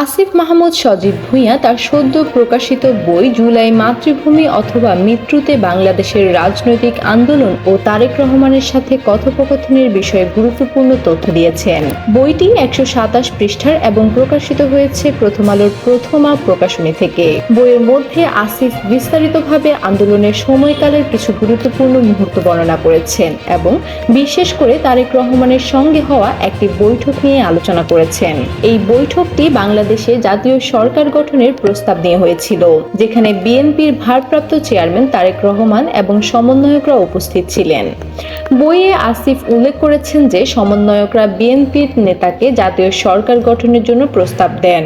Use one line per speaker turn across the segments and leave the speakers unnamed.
আসিফ মাহমুদ সজীব ভূঁইয়া তার সদ্য প্রকাশিত বই জুলাই মাতৃভূমি অথবা মৃত্যুতে বাংলাদেশের রাজনৈতিক আন্দোলন ও তারেক রহমানের সাথে কথোপকথনের বিষয়ে গুরুত্বপূর্ণ তথ্য দিয়েছেন। বইটি ১২৭ পৃষ্ঠার এবং প্রকাশিত হয়েছে প্রথম আলোর প্রথমা প্রকাশনী থেকে। বইয়ের মধ্যে আসিফ বিস্তারিতভাবে আন্দোলনের সময়কালের কিছু গুরুত্বপূর্ণ মুহূর্ত বর্ণনা করেছেন এবং বিশেষ করে তারেক রহমানের সঙ্গে হওয়া একটি বৈঠক নিয়ে আলোচনা করেছেন। এই বৈঠকটি বাংলাদেশে জাতীয় সরকার গঠনের প্রস্তাব নিয়ে হয়েছিল, যেখানে বিএনপির ভারপ্রাপ্ত চেয়ারম্যান তারেক রহমান এবং সমন্বয়করা উপস্থিত ছিলেন। বইয়ে আসিফ উল্লেখ করেছেন যে সমন্বয়করা বিএনপির নেতাকে জাতীয় সরকার গঠনের জন্য প্রস্তাব দেন,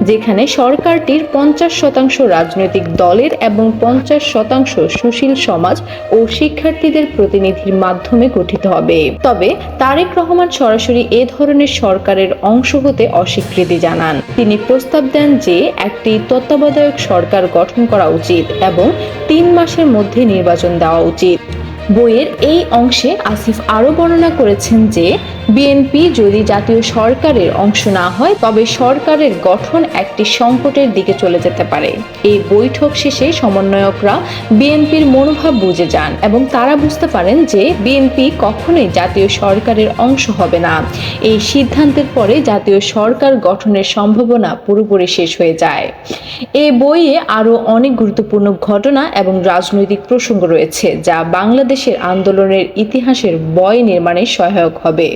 যেখানে সরকারটির ৫০% রাজনৈতিক দলের এবং ৫০% সুশীল সমাজ ও শিক্ষার্থীদের প্রতিনিধির মাধ্যমে গঠিত হবে। তবে তারেক রহমান সরাসরি এ ধরনের সরকারের অংশ হতে অস্বীকৃতি জানান। তিনি প্রস্তাব দেন যে একটি তত্ত্বাবধায়ক সরকার গঠন করা উচিত এবং ৩ মাসের মধ্যে নির্বাচন দেওয়া উচিত। বইয়ের এই অংশে আসিফ আরও বর্ণনা করেছেন যে বিএনপি যদি জাতীয় সরকারের অংশ না হয় তবে সরকারের গঠন একটি সংকটের দিকে চলে যেতে পারে। এই বৈঠক শেষে সমন্বয়করা বিএনপির মনোভাব বুঝে যান এবং তারা বুঝতে পারেন যে বিএনপি কখনোই জাতীয় সরকারের অংশ হবে না। এই সিদ্ধান্তের পরে জাতীয় সরকার গঠনের সম্ভাবনা পুরোপুরি শেষ হয়ে যায়। এই বইয়ে আরও অনেক গুরুত্বপূর্ণ ঘটনা এবং রাজনৈতিক প্রসঙ্গ রয়েছে যা বাংলাদেশের আন্দোলনের ইতিহাসের বই নির্মাণে সহায়ক হবে।